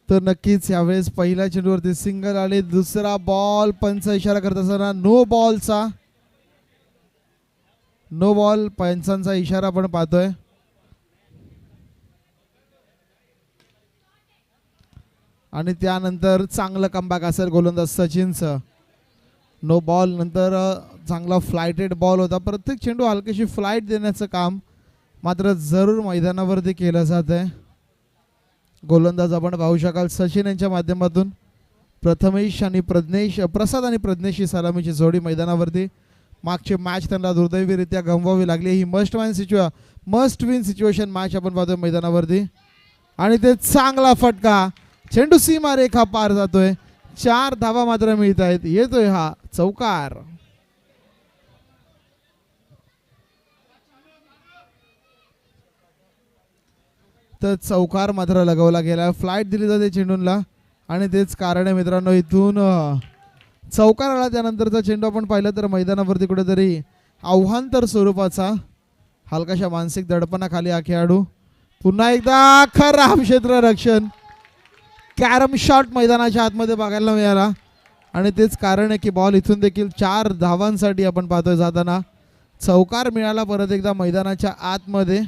तर नक्कीच यावेळेस पहिल्या चेंडूवरती सिंगल आले. दुसरा बॉल पंच इशारा करत असताना नो बॉलचा, नो बॉल पंचांचा इशारा आपण पाहतोय. आणि त्यानंतर चांगलं कमबॅक असेल गोलंदाज सचिनचं. नो बॉल नंतर चांगला फ्लायटेड बॉल होता. प्रत्येक चेंडू हलकीशी फ्लाईट देण्याचं काम मात्र जरूर मैदानावरती केलं जात आहे. गोलंदाज आपण पाहू शकाल सचिन यांच्या माध्यमातून प्रथमेश आणि प्रसाद आणि प्रज्ञेश ही सलामीची जोडी मैदानावरती. मागची मॅच त्यांना दुर्दैवीरित्या गमवावी लागली. He must win situation match आपण पाहतोय मैदानावरती. आणि ते चांगला फटका, चेंडू सीमा रेखा पार जातोय. 4 धावा मात्र मिळत आहेत. येतोय हा चौकार. तर चौकार मात्र लगवला गेला. फ्लाईट दिली जाते चेंडूला आणि तेच कारण आहे मित्रांनो. इथून चौकार आला. त्यानंतरचा चेंडू आपण पाहिलं तर मैदानावरती कुठेतरी आव्हांतर स्वरूपाचा, हलकाशा मानसिक दडपणाखाली हा खेळाडू. पुन्हा एकदा खराब क्षेत्ररक्षण, कॅरम शॉट मैदानाच्या आतमध्ये बघायला मिळाला. आणि तेच कारण आहे की बॉल इथून देखील 4 धावांसाठी आपण पाहतोय जाताना. चौकार मिळाला परत एकदा मैदानाच्या आतमध्ये.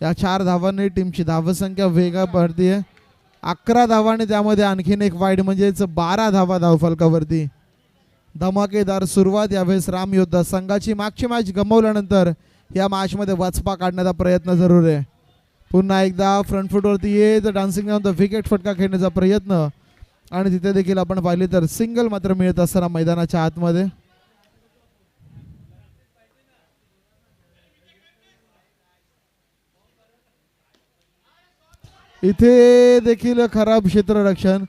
या 4 धावांनी टीमची धावसंख्या वेगा पडतीये. 11 धावांनी त्यामध्ये आणखीन एक वाईड म्हणजेच 12 धावा धावफलकावरती. धमाकेदार सुरुवात यावेळेस राम योद्धा संघाची. मागची मॅच गमावल्यानंतर या मॅचमध्ये वचपा काढण्याचा प्रयत्न जरूर आहे. पुन्हा एकदा फ्रंट फुटवरती येत डान्सिंग डाऊन द विकेट फटका खेळण्याचा प्रयत्न. आणि तिथे देखील आपण पाहिले तर सिंगल मात्र मिळत असताना मैदानाच्या आतमध्ये. इथे देखील खराब क्षेत्ररक्षण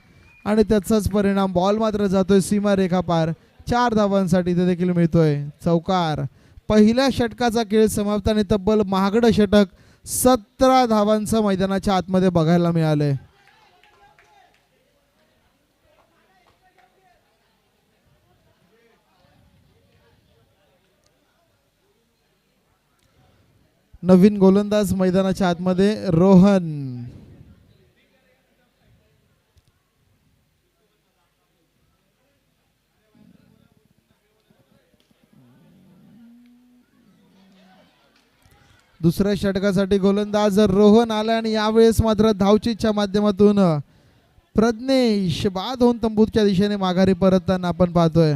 आणि त्याचाच परिणाम. बॉल मात्र जातोय सीमा रेखा पार. 4 धावांसाठी इथे देखील मिळतोय चौकार. पहिल्या षटकाचा खेळ समाप्ताने तब्बल महागडं षटक 17 धावांचं मैदानाच्या आतमध्ये बघायला मिळालंय. नवीन गोलंदाज मैदानाच्या आतमध्ये रोहन. दुसऱ्या षटकासाठी गोलंदाज रोहन आला. आणि यावेळेस मात्र धावचीच्या माध्यमातून प्रज्ञेश बाद होऊन तंबूच्या दिशेने माघारी परतताना आपण पाहतोय.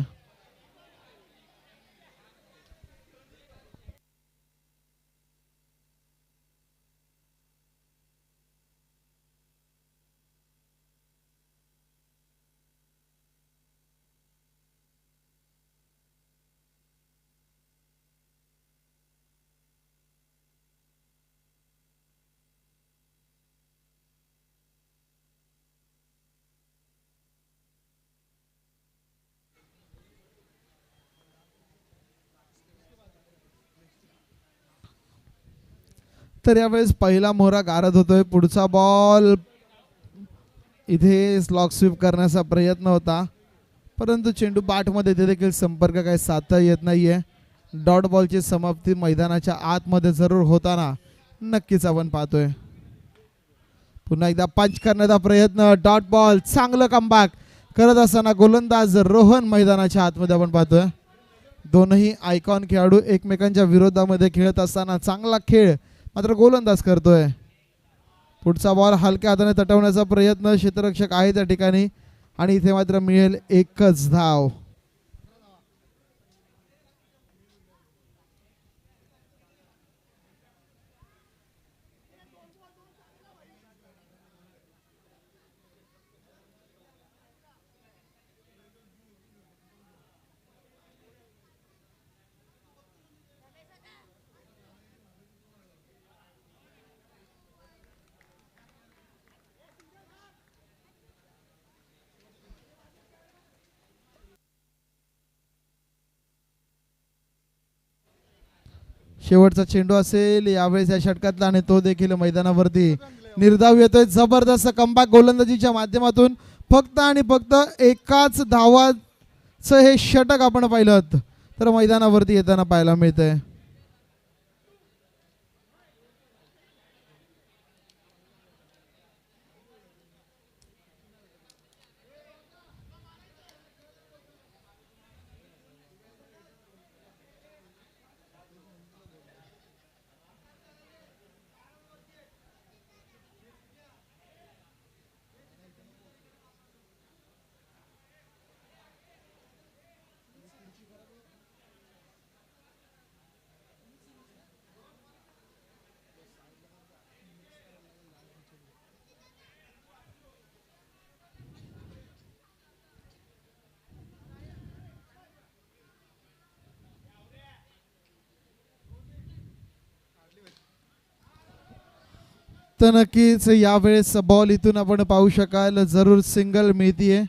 तर यावेळेस पहिला मोहरा गारद होतोय. पुढचा बॉल इथे स्लॉग स्वीप करण्याचा प्रयत्न होता परंतु चेंडू बाटमध्ये इथे देखील संपर्क काही साधता येत नाहीये. डॉट बॉलची समाप्ती मैदानाच्या आतमध्ये जरूर होताना नक्कीच आपण पाहतोय. पुन्हा एकदा पंच करण्याचा प्रयत्न. Dot ball. चांगलं कमबॅक करत असताना गोलंदाज रोहन मैदानाच्या आतमध्ये आपण पाहतोय. दोनही आयकॉन खेळाडू एकमेकांच्या विरोधामध्ये खेळत असताना चांगला खेळ मात्र गोलंदाज करतोय. पुढचा बॉल हलक्या हाताने तटवण्याचा प्रयत्न. क्षेत्ररक्षक आहे त्या ठिकाणी आणि इथे मात्र मिळेल एकच धाव. शेवटचा चेंडू असेल यावेळेस या षटकातला आणि तो देखील मैदानावरती निर्धाव येतोय. जबरदस्त कमबॅक गोलंदाजीच्या माध्यमातून. फक्त आणि फक्त एकाच धावाचं हे षटक आपण पाहिलं तर मैदानावरती येताना पाहायला मिळतंय. तर नक्कीच यावेळेस बॉल इथून आपण पाहू शकाल जरूर सिंगल मिळतीये.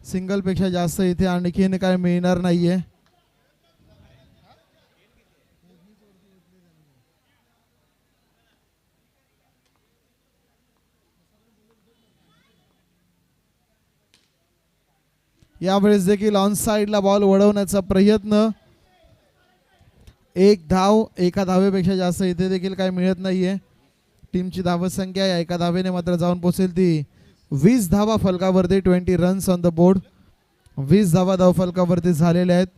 सिंगल पेक्षा जास्त इथे आणखीन काय मिळणार नाहीये. यावेळेस देखील ऑन साइडला बॉल वळवण्याचा प्रयत्न. एक धाव, एका धावेपेक्षा जास्त इथे देखील काय मिळत नाहीये. टीमची धावसंख्या या एका धावेने मात्र जाऊन पोहोचेल ती 20 धावा फलकावरती. 20 रन्स ऑन द बोर्ड. 20 धावा धाव फलकावरती झालेल्या आहेत.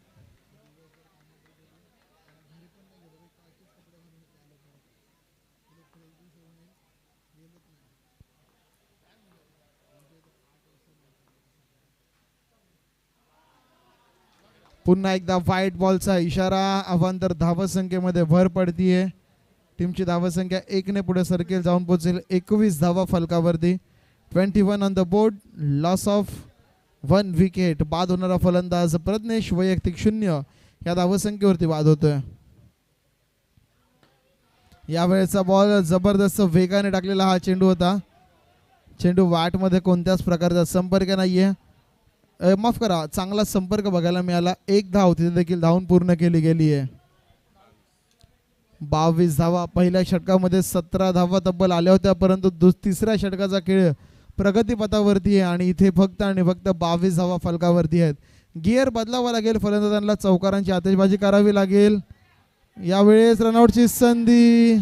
पुन्हा एकदा व्हाईट बॉलचा इशारा. अवांतर धावसंख्येमध्ये भर पडतीये. टीमची धावसंख्या 1 ने पुढे सरकेल, जाऊन पोहोचेल 21 धावा फलकावरती. 21 on the board. Loss of 1 wicket. बाद होणारा फलंदाज प्रज्ञेश. वैयक्तिक 0 या धावसंख्येवरती बाद होतोय. यावेळेचा बॉल जबरदस्त वेगाने टाकलेला हा चेंडू होता. चेंडू वाटमध्ये कोणत्याच प्रकारचा संपर्क नाहीये. माफ करा, चांगला संपर्क बघायला मिळाला. एक धाव तिथे देखील धावून पूर्ण केली गेली आहे. 22 धावा. पहिल्या षटकामध्ये 17 धावा तब्बल आल्या होत्या, परंतु तिसऱ्या षटकाचा खेळ प्रगतीपथावरती आहे आणि इथे फक्त आणि फक्त 22 धावा फलकावरती आहेत. गिअर बदलावा लागेल. फलंदाजांना चौकारांची आतिषबाजी करावी लागेल. यावेळेस रनआउटची संधी.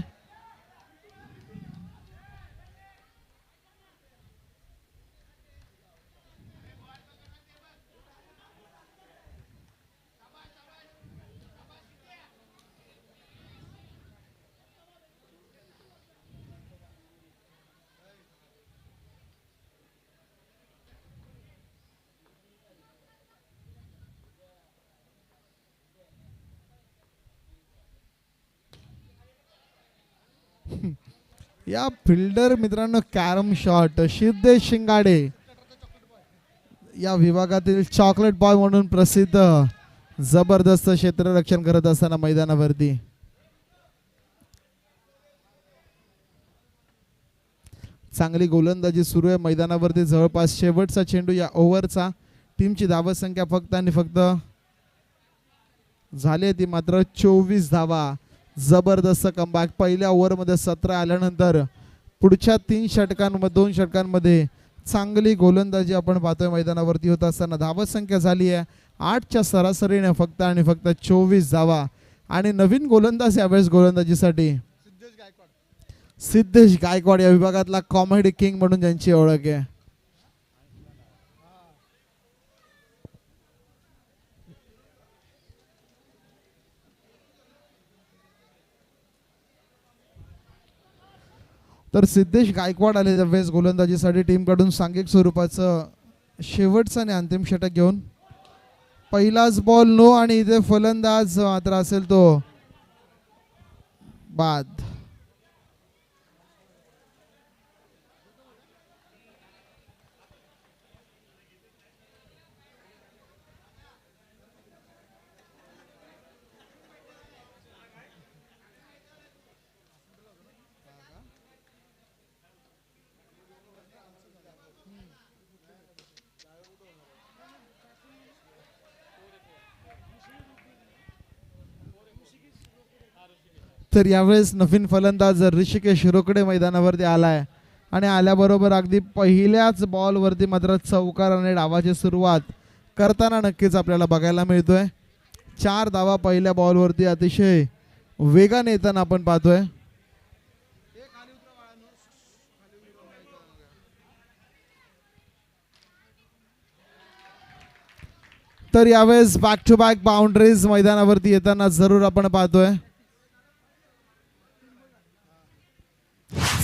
या फिल्डर मित्रांनो कॅरम शॉट सिद्धेश शिंगाडे या विभागातील चॉकलेट बॉय म्हणून प्रसिद्ध. जबरदस्त क्षेत्ररक्षण करत असताना मैदानावरती चांगली गोलंदाजी सुरू आहे मैदानावरती. जवळपास शेवटचा चेंडू या ओव्हरचा. टीमची धावसंख्या फक्त आणि फक्त झाली ती मात्र 24 धावा. जबरदस्त कमबॅक. पहिल्या ओव्हरमध्ये 17 आल्यानंतर पुढच्या 2 षटकांमध्ये चांगली गोलंदाजी आपण पाहतोय मैदानावरती होत असताना. धावसंख्या झाली आहे 8च्या सरासरीने फक्त आणि फक्त 24 धावा. आणि नवीन गोलंदाज यावेळेस गोलंदाजीसाठी सिद्धेश गायकवाड, या विभागातला कॉमेडी किंग म्हणून ज्यांची ओळख आहे. तर सिद्धेश गायकवाड आले त्यावेळेस गोलंदाजीसाठी टीमकडून सांघिक स्वरूपाचं शेवटचं आणि अंतिम षटक घेऊन. पहिलाच बॉल नो आणि इथे फलंदाज मात्र असेल तो बाद. तर यावेळेस नवीन फलंदाज ऋषिकेश रोकडे मैदानावरती आलाय आणि आल्याबरोबर अगदी पहिल्याच बॉलवरती मात्र चौकार आणि डावाची सुरुवात करताना नक्कीच आपल्याला बघायला मिळतोय. 4 धावा पहिल्या बॉलवरती अतिशय वेगाने येताना आपण पाहतोय. तर यावेळेस बॅक टू बॅक बाउंड्रीज मैदानावरती येताना जरूर आपण पाहतोय.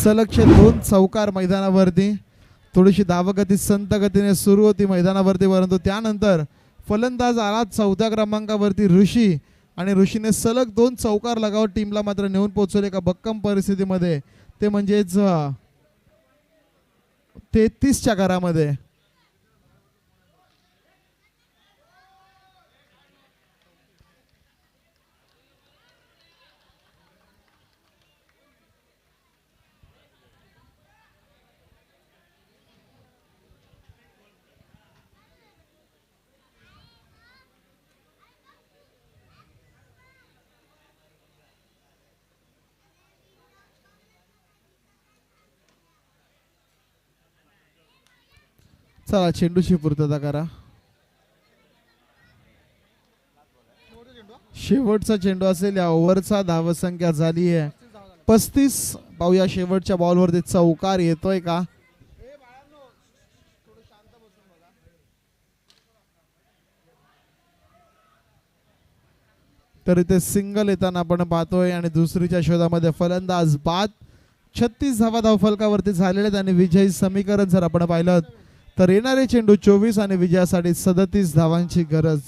सलगचे 2 चौकार मैदानावरती. थोडीशी धावगती संत गतीने सुरू होती मैदानावरती, परंतु त्यानंतर फलंदाज आला 4थ्या क्रमांकावरती ऋषी आणि ऋषीने सलग 2 चौकार लगावत टीमला मात्र नेऊन पोहोचवले एका भक्कम परिस्थितीमध्ये, ते म्हणजेच 33च्या घरामध्ये. चला चेंडूची पूर्तता करा. शेवटचा चेंडू असेल या ओव्हरचा. धावसंख्या झाली आहे 35. पाहूया शेवटच्या बॉलवरती चौकार येतोय का. तर इथे सिंगल येताना आपण पाहतोय आणि दुसरीच्या शोधामध्ये फलंदाज बाद. 36 धावा धावफलकावरती झालेले आहेत आणि विजयी समीकरण जर आपण पाहिलं तर येणारे चेंडू 24 आणि विजयासाठी 37 धावांची गरज.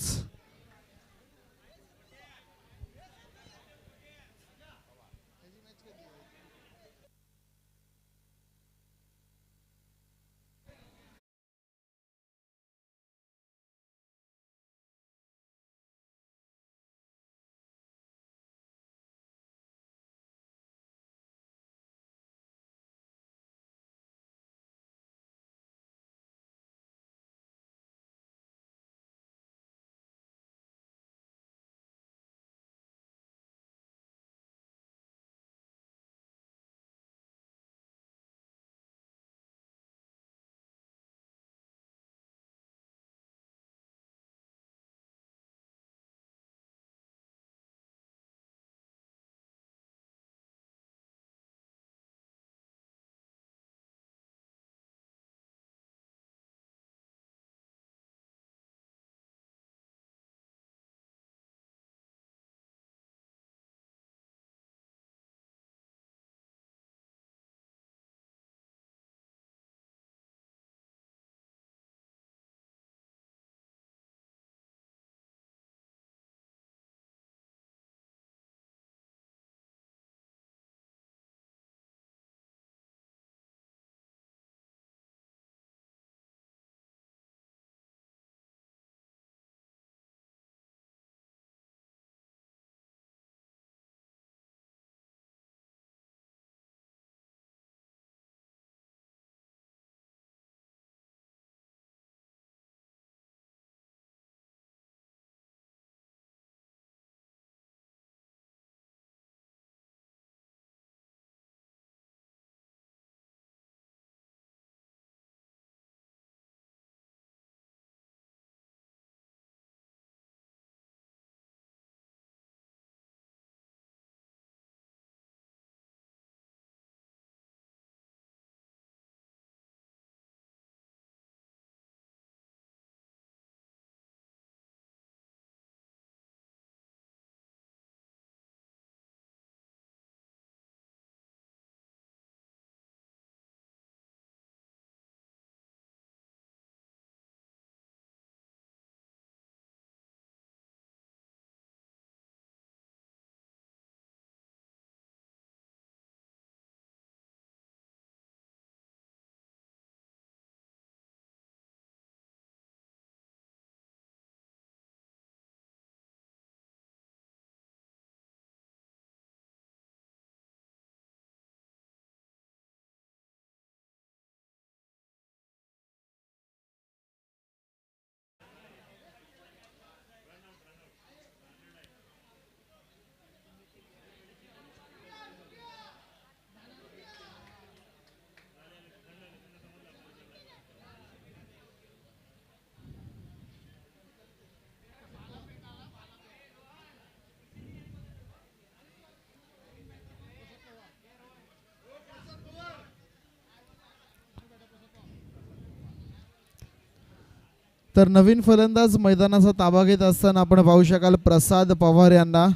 तर नवीन फलंदाज मैदानाचा ताबा घेत असताना आपण पाहू शकाल प्रसाद पवार यांना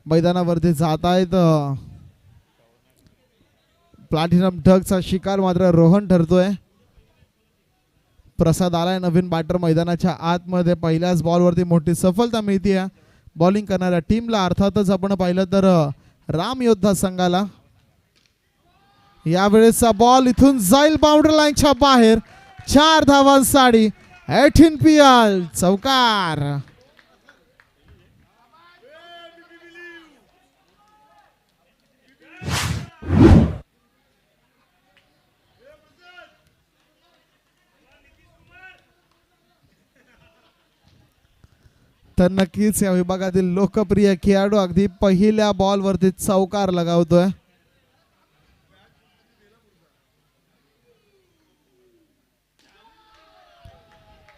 मैदानावरती जात आहेत. प्लॅटिनम ढगचा शिकार मात्र रोहन ठरतोय. प्रसाद आलाय नवीन बॅटर मैदानाच्या आतमध्ये. पहिल्याच बॉलवरती मोठी सफलता मिळते बॉलिंग करणाऱ्या टीमला. अर्थातच आपण पाहिलं तर राम योद्धा संघाला. यावेळेसचा बॉल इथून जाईल बाउंड्री लाईनच्या बाहेर. 4 धावांसाठी 18 PL चौकार. तर नक्कीच या विभागातील लोकप्रिय खेळाडू अगदी पहिल्या बॉलवरती चौकार लगावतोय.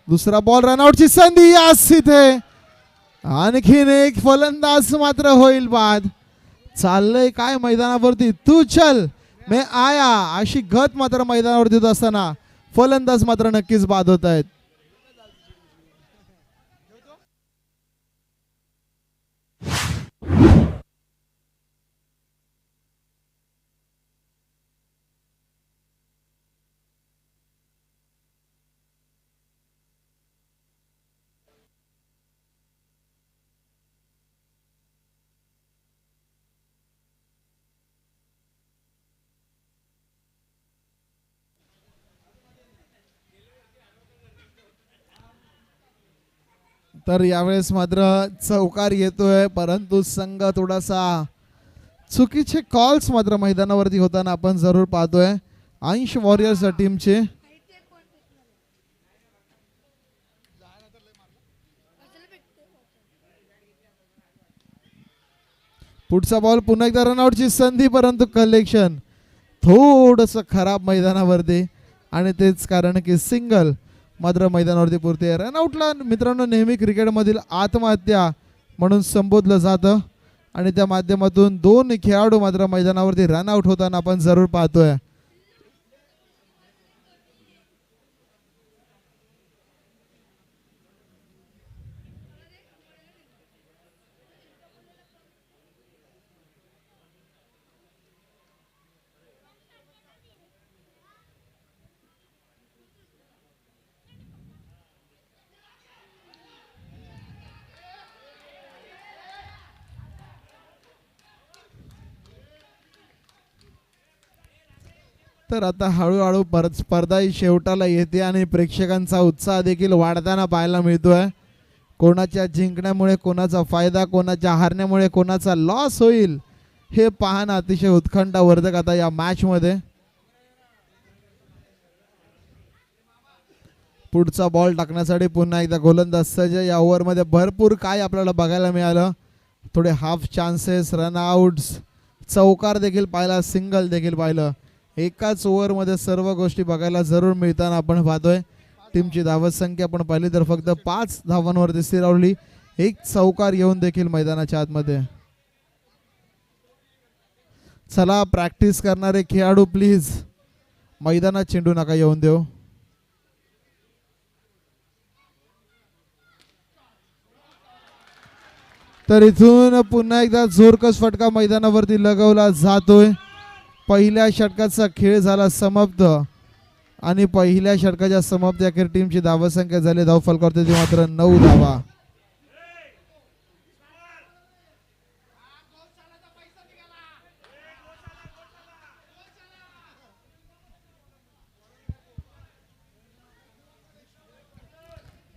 दुसरा बॉल रनआउटची संधी यास इथे आणखीन एक फलंदाज मात्र होईल बाद. चाललंय काय मैदानावरती, तू चल मैं आया अशी गत मात्र मैदानावरती होत असताना फलंदाज मात्र नक्कीच बाद होत आहेत. तर यावेळेस मात्र चौकार येतोय, परंतु संघ थोडासा चुकीचे कॉल्स मात्र मैदानावरती होताना आपण जरूर पाहतोय. अंश वॉरियर्स टीमचे पुढचा बॉल पुन्हा एकदा रनआउटची संधी, परंतु कलेक्शन थोडस खराब मैदानावरती आणि तेच कारण की सिंगल मात्र मैदानावरती पुरते. रनआउटला मित्रांनो नेहमी क्रिकेटमधील आत्महत्या म्हणून संबोधलं जातं आणि त्या माध्यमातून दोन खेळाडू मात्र मैदानावरती रनआउट होताना आपण जरूर पाहतोय. तर आता हळूहळू परत स्पर्धा ही शेवटाला येते आणि प्रेक्षकांचा उत्साह देखील वाढताना पाहायला मिळतोय. कोणाच्या जिंकण्यामुळे कोणाचा फायदा, कोणाच्या हारण्यामुळे कोणाचा लॉस होईल हे पाहणं अतिशय उत्कंठावर्धक आता या मॅच मध्ये. पुढचा बॉल टाकण्यासाठी पुन्हा एकदा गोलंदाज सज्ज. या ओव्हरमध्ये भरपूर काय आपल्याला बघायला मिळालं. थोडे हाफ चान्सेस, रनआउट्स, चौकार देखील पाहिला, सिंगल देखील पाहिलं. एकाच ओव्हरमध्ये सर्व गोष्टी बघायला जरूर मिळताना आपण पाहतोय. टीमची धावत संख्या आपण पाहिली तर फक्त 5 धावांवरती स्थिरावली. एक चौकार येऊन देखील मैदानाच्या आतमध्ये. चला प्रॅक्टिस करणारे खेळाडू प्लीज मैदानात चेंडू नका येऊन देऊ. तर इथून पुन्हा एकदा जोरकस फटका मैदानावरती लगवला जातोय. पहिल्या षटकाचा खेळ झाला समाप्त आणि पहिल्या षटकाच्या समाप्ती अखेर टीमची धावसंख्या झाली धावफलकावरती ती मात्र 9 धावा.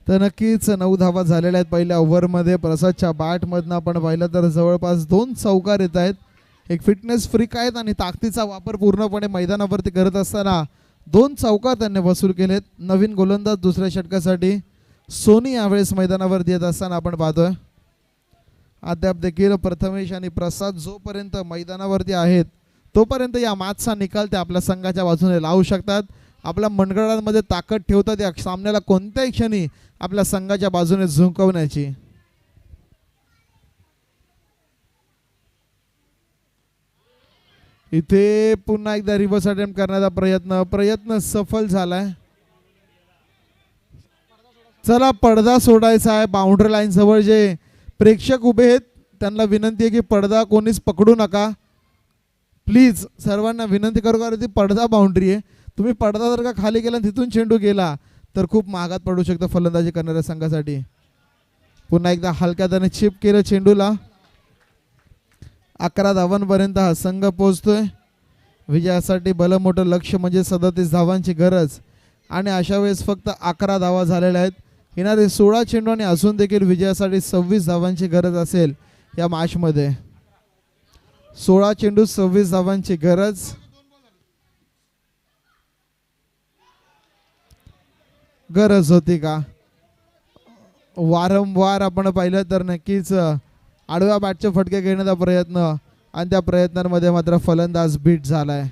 तर नक्कीच 9 धावा झालेल्या आहेत पहिल्या ओव्हरमध्ये. प्रसादच्या बॅटमधनं आपण पाहिलं तर जवळपास 2 चौकार येत आहेत. एक फिटनेस फ्रीक आहेत आणि ताकदीचा वापर पूर्णपणे मैदानावरती करत असताना 2 चौकार त्यांनी वसूल केलेत. नवीन गोलंदाज दुसऱ्या षटकासाठी सोनी यावेळेस मैदानावरती येत असताना आपण पाहतोय. अद्याप देखील प्रथमेश आणि प्रसाद जोपर्यंत मैदानावरती आहेत तोपर्यंत या मॅचचा निकाल ते आपल्या संघाच्या बाजूने लावू शकतात. आपल्या मनगडांमध्ये ताकद ठेवतात या सामन्याला कोणत्याही क्षणी आपल्या संघाच्या बाजूने झुंकवण्याची. इथे पुन्हा एकदा रिव्हर्स अटेम्प्ट करण्याचा प्रयत्न सफल झालाय. चला पडदा सोडायचा आहे. बाउंड्री लाईन जवळ जे प्रेक्षक उभे आहेत त्यांना विनंती आहे की पडदा कोणीच पकडू नका प्लीज. सर्वांना विनंती करू कारण ती पडदा बाउंड्री आहे. तुम्ही पडदा जर का खाली केला तिथून चेंडू गेला तर खूप महागात पडू शकतं फलंदाजी करणाऱ्या संघासाठी. पुन्हा एकदा हलक्या त्याने चिप केलं चेंडूला. 11 धावांपर्यंत हा संघ पोहोचतोय. विजयासाठी भलं मोठं लक्ष्य म्हणजे 37 धावांची गरज आणि अशा वेळेस फक्त 11 धावा झालेल्या आहेत. येणारे 16 चेंडू आणि अजून देखील विजयासाठी 26 धावांची गरज असेल या मॅचमध्ये. 16 चेंडू 26 धावांची गरज. गरज होती का? वारंवार आपण पाहिलं तर नक्कीच आडव्या बॅटचे फटके घेण्याचा प्रयत्न आणि त्या प्रयत्नांमध्ये मात्र फलंदाज बीट झालाय.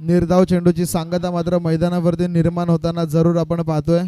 निर्धाव चेंडूची सांगता मात्र मैदानावरती निर्माण होताना जरूर आपण पाहतोय.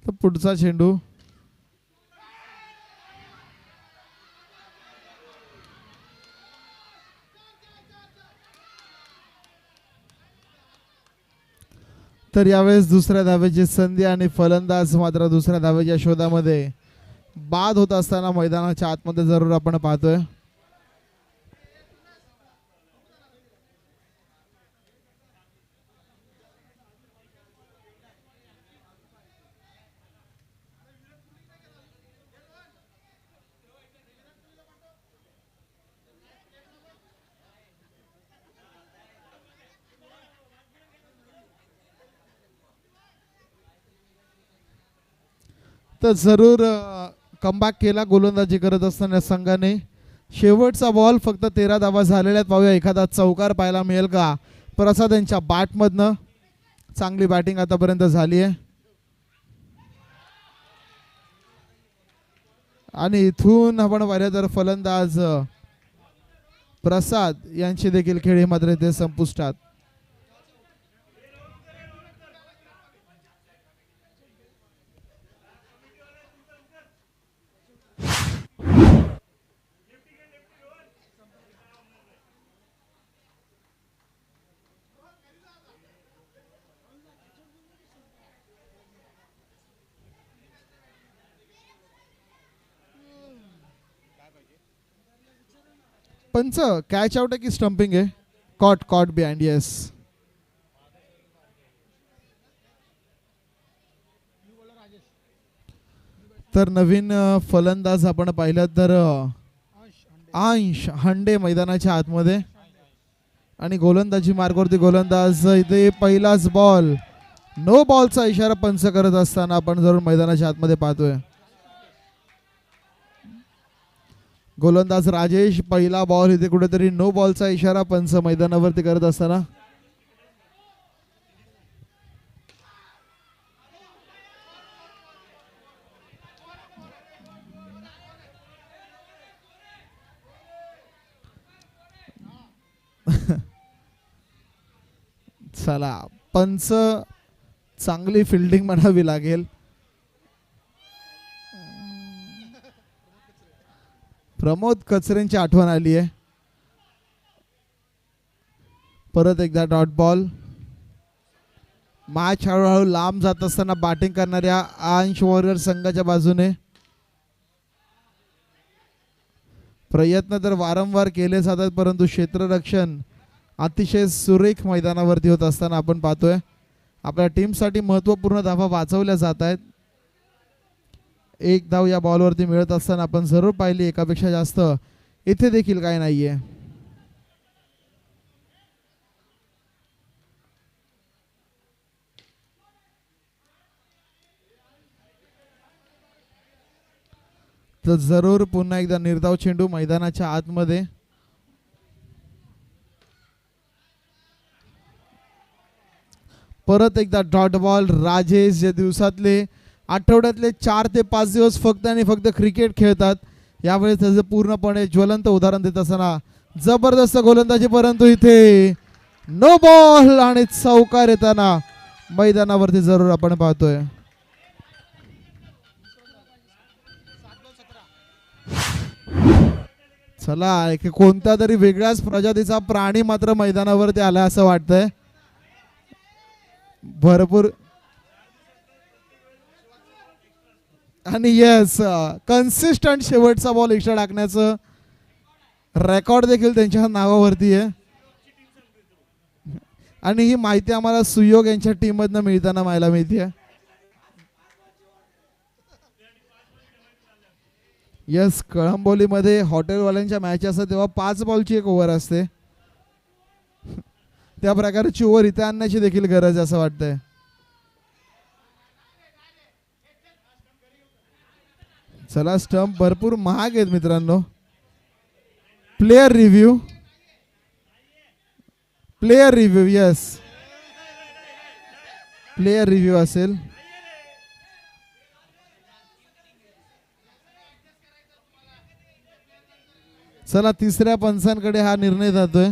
तर पुढचा चेंडू तर यावेळेस दुसऱ्या धावेची संधी आणि फलंदाज मात्र दुसऱ्या धावेच्या शोधामध्ये बाद होत असताना मैदानाच्या आतमध्ये जरूर आपण पाहतोय. तर जरूर कमबॅक केला गोलंदाजी करत असताना संघाने. शेवटचा बॉल फक्त 13 धावा झालेल्या. पाहूया एखादा चौकार पाहायला मिळेल का प्रसाद यांच्या बॅटमधनं. चांगली बॅटिंग आतापर्यंत झाली आहे आणि इथून आपण पाहिलं तर फलंदाज प्रसाद यांची देखील खेळी मात्र ते संपुष्टात. पंच कॅच आउट आहे की स्टंपिंग आहे. Caught caught behind yes. तर नवीन फलंदाज आपण पाहिलं तर अंश हंडे मैदानाच्या आतमध्ये आणि गोलंदाजी मार्गावरती गोलंदाज. इथे पहिलाच बॉल नो बॉलचा इशारा पंच करत असताना आपण जरूर मैदानाच्या आतमध्ये पाहतोय. गोलंदाज राजेश पहिला बॉल इथे कुठेतरी नो बॉलचा इशारा पंच मैदानावरती करत असताना. चला पंच चांगली फिल्डिंग म्हणावी लागेल. प्रमोद कचरेंची आठवण आली आहे. परत एकदा डॉट बॉल. मॅच हळूहळू लांब जात असताना बॅटिंग करणाऱ्या अंश वॉरियर संघाच्या बाजूने प्रयत्न तर वारंवार केले जातात परंतु क्षेत्ररक्षण अतिशय सुरेख मैदानावरती होत असताना आपण पाहतोय. आपल्या टीमसाठी महत्त्वपूर्ण धावा वाचवल्या जात आहेत. एक धाव या बॉलवरती मिळत असताना आपण जरूर पाहिली एकापेक्षा जास्त इथे देखील काय नाहीये. तर जरूर पुन्हा एकदा निर्धाव चेंडू मैदानाच्या आतमध्ये. परत एकदा डॉट बॉल. राजेश जे दिवसातले आठवड्यातले 4 ते 5 दिवस फक्त आणि फक्त क्रिकेट खेळतात यावेळेस त्याचं पूर्णपणे ज्वलंत उदाहरण देत असताना जबरदस्त गोलंदाजी परंतु इथे नो बॉल आणि चौकार येताना मैदानावरती जरूर आपण पाहतोय. चला एक कोणता तरी वेगळ्याच प्रजातीचा प्राणी मात्र मैदानावरती आला असं वाटतंय. भरपूर आणि येस कन्सिस्टंट शेवटचा बॉल एक्स्ट्रा टाकण्याचं रेकॉर्ड देखील त्यांच्या नावावरती आहे. आणि ही माहिती आम्हाला सुयोग यांच्या टीम मधनं मिळताना मला माहिती आहे. यस, कळंबोलीमध्ये हॉटेलवाल्यांच्या मॅच असतात तेव्हा 5 बॉलची एक ओव्हर असते. त्या प्रकारची ओव्हर इथे आणण्याची देखील गरज असं वाटतंय. चला, स्टंप भरपूर महाग आहेत मित्रांनो. Player review, player review, yes, player review असेल. चला, तिसऱ्या पंचांकडे हा निर्णय जातोय.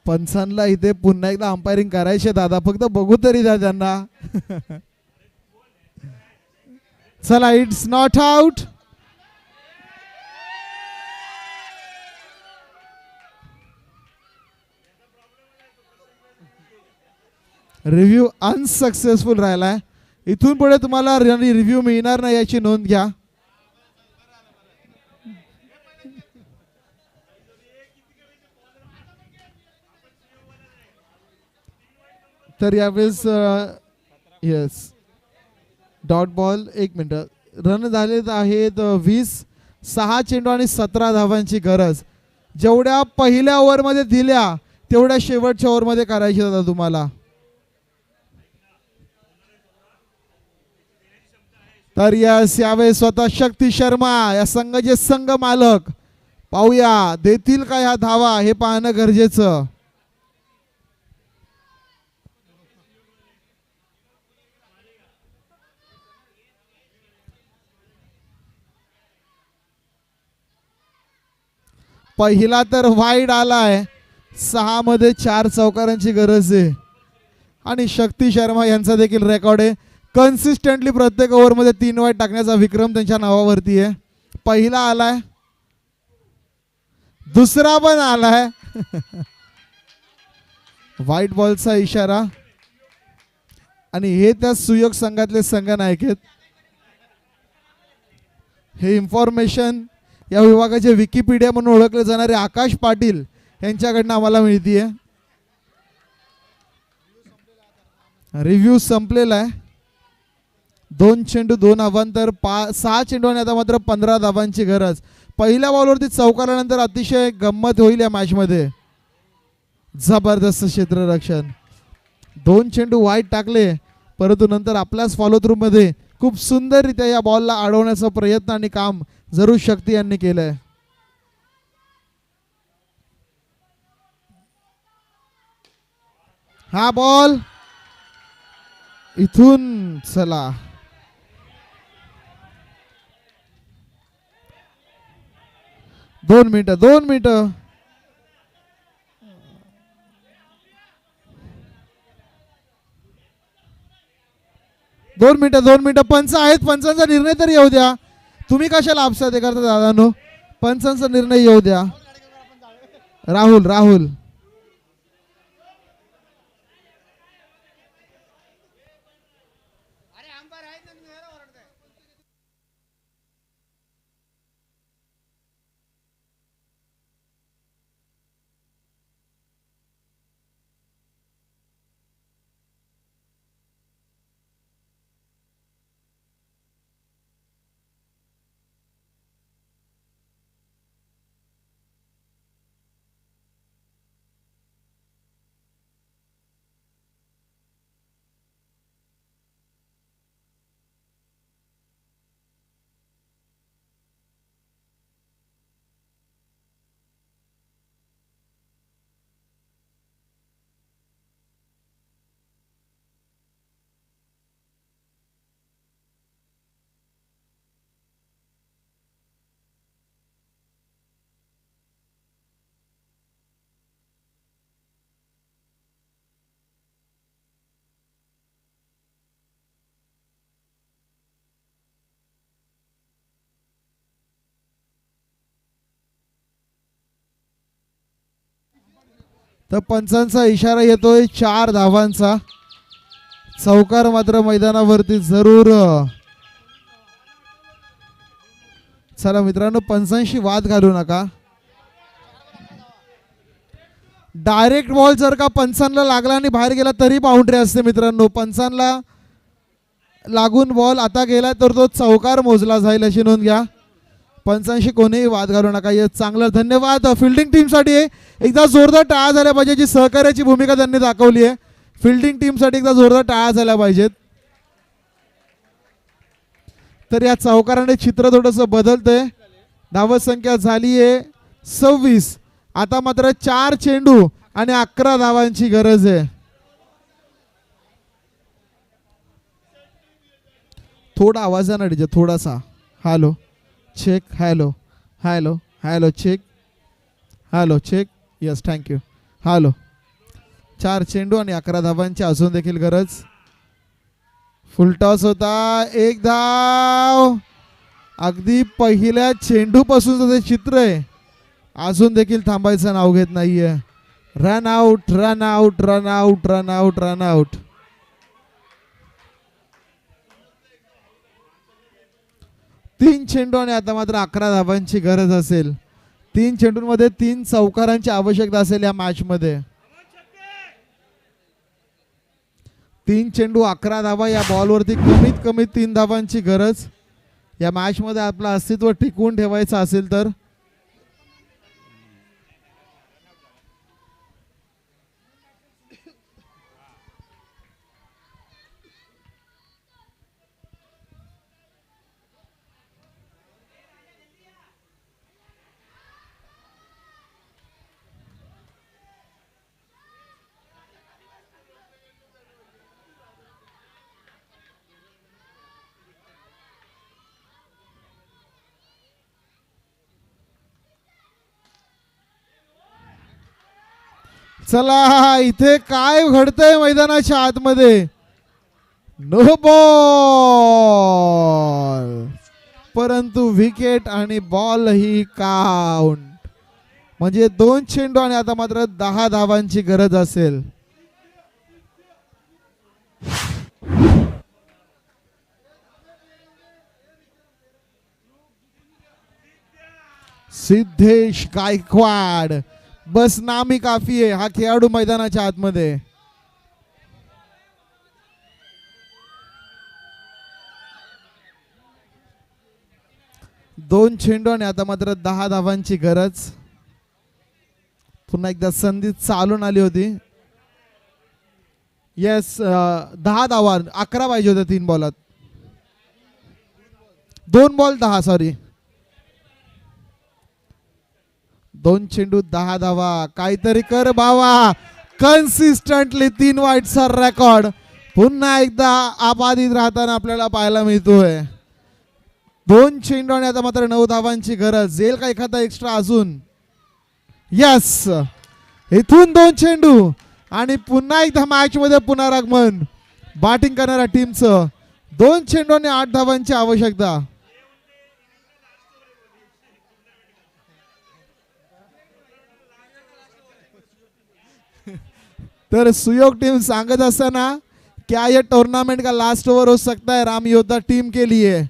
पंचांना इथे पुन्हा एकदा अंपायरिंग करायचे दादा, फक्त बघू तरी द्या त्यांना. चला, it's not out. Review unsuccessful राहिलाय. इथून पुढे तुम्हाला रिव्ह्यू मिळणार नाही याची नोंद घ्या. तर यावेळेस yes, dot ball. 1 minute, run झाले आहेत 20. 6 चेंडू आणि 17 धावांची गरज. जेवढ्या पहिल्या ओव्हरमध्ये दिल्या तेवढ्या शेवटच्या ओव्हरमध्ये करायची होता तुम्हाला. तर यावेळेस स्वतः शक्ती शर्मा या संघाचे संघ मालक, पाहूया देतील का ह्या धावा, हे पाहणं गरजेचं. पहिला तर वाईड आलाय. 6 मध्ये 4 चौकारांची गरज आहे. आणि शक्ती शर्मा यांचा देखील रेकॉर्ड आहे. कन्सिस्टंटली प्रत्येक ओव्हरमध्ये 3 वाईड टाकण्याचा विक्रम त्यांच्या नावावरती आहे. पहिला आलाय, दुसरा पण आलाय. व्हाईट बॉलचा इशारा. आणि हे त्या सुयोग संघातले संघनायक आहेत. हे इन्फॉर्मेशन या विभागाचे विकिपीडिया म्हणून ओळखले जाणारे आकाश पाटील यांच्याकडनं आम्हाला मिळतीये. रिव्ह्यू संपलेला आहे. 2 चेंडू 2 अवांतर 6 चेंडू आणि आता मात्र 15 धावांची गरज. पहिल्या बॉलवरती चौकारानंतर अतिशय गंमत होईल या मॅच मध्ये. जबरदस्त क्षेत्ररक्षण. 2 चेंडू वाईट टाकले, परंतु नंतर आपल्याच फॉलो थ्रू मध्ये खूप सुंदररित्या या बॉलला अडवण्याचा प्रयत्न आणि काम जरूर शक्ती यांनी केलंय. हा बॉल इथून, चला, दोन मिनिटं 2 मिनिटं. पंच आहेत, पंचांचा निर्णय तर येऊ द्या. तुम्ही कशाला आपसात हे करता दादानो, पंचांचा निर्णय येऊ द्या. राहुल तर पंचांचा इशारा येतोय 4 धावांचा. चौकार मात्र मैदानावरती जरूर. चला मित्रांनो, पंचांशी वाद घालू नका. डायरेक्ट बॉल जर का पंचांना लागला आणि बाहेर गेला तरी बाउंड्री असते मित्रांनो. पंचांना लागून बॉल आता गेला तर तो चौकार मोजला जाईल अशी नोंद घ्या. पंचांशी कोणीही वाद घालू नका. हे चांगलं. धन्यवाद फिल्डिंग टीमसाठी. एकदा जोरदार टाळ्या झाल्या पाहिजे. जी सहकार्याची भूमिका त्यांनी दाखवली आहे. फिल्डिंग टीमसाठी एकदा जोरदार टाळ्या झाल्या पाहिजेत. तर या चौकाराने चित्र थोडंसं बदलतंय. धावत संख्या झाली आहे 26. आता मात्र 4 चेंडू आणि 11 धावांची गरज आहे. थोडा आवाजाने डीजे थोडासा. Hello check. Hello hello hello check. Hello check. Yes thank you. Hello. 4 चेंडू आणि 11 धावांची अजून देखील गरज. फुलटॉस होता. 1 धाव. अगदी पहिल्या चेंडूपासून ते चित्र आहे. अजून देखील थांबायचं नाव घेत नाहीये. Run out run out run out run out run out. तीन चेंडू आणि आता मात्र 11 धावांची गरज असेल. 3 चेंडूंमध्ये 3 चौकारांची आवश्यकता असेल या मॅच मध्ये. 3 चेंडू 11 धावा. या बॉलवरती कमीत कमी 3 धावांची गरज या मॅच मध्ये आपलं अस्तित्व टिकवून ठेवायचं असेल तर. चला इथे काय घडतंय मैदानाच्या आतमध्ये. नो बॉल परंतु विकेट आणि बॉल ही काउंट. म्हणजे 2 चेंडू आणि आता मात्र 10 धावांची गरज असेल. सिद्धेश गायकवाड बस नामी काफी आहे. हा खेळाडू मैदानाच्या आतमध्ये. दोन चेंडू आणि आता मात्र 10 धावांची गरज. पुन्हा एकदा संधी चालून आली होती. येस 10 धावा. 11 पाहिजे होत्या 3 बॉलात. 2 बॉल 10 सॉरी. 2 चेंडू 10 धावा. काहीतरी कर भावा. कन्सिस्टंटली 3 वाईटचा रेकॉर्ड पुन्हा एकदा आबाधित राहताना आपल्याला पाहायला मिळतोय. 2 चेंडू आणि आता मात्र 9 धावांची गरज. येईल का एखादा एक्स्ट्रा अजून. यस इथून 2 चेंडू आणि पुन्हा एकदा मॅच मध्ये पुनरागमन बॅटिंग करणाऱ्या टीमचं. 2 चेंडू आणि 8 धावांची आवश्यकता. तर सुयोग टीम सांगत असताना क्या ये टूर्नामेंट का लास्ट ओवर हो सकता है राम योद्धा टीम के लिए.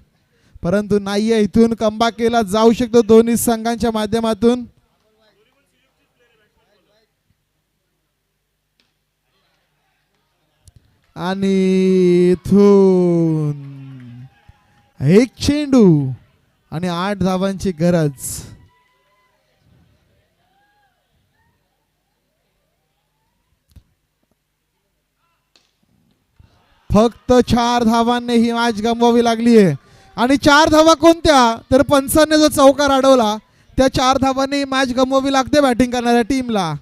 परंतु नाहीये. इथून कमबॅक केला जाऊ शकतो दोन्ही संघांच्या माध्यमातून. आणि इथून 1 चेंडू आणि 8 धावांची गरज. फक्त 4 धावांनी ही मॅच गमवावी लागली आहे. आणि 4 धावा कोणत्या तर पंचांनी जो चौकार अडवला त्या 4 धावांनी मॅच गमवावी लागते बॅटिंग करणाऱ्या टीमला.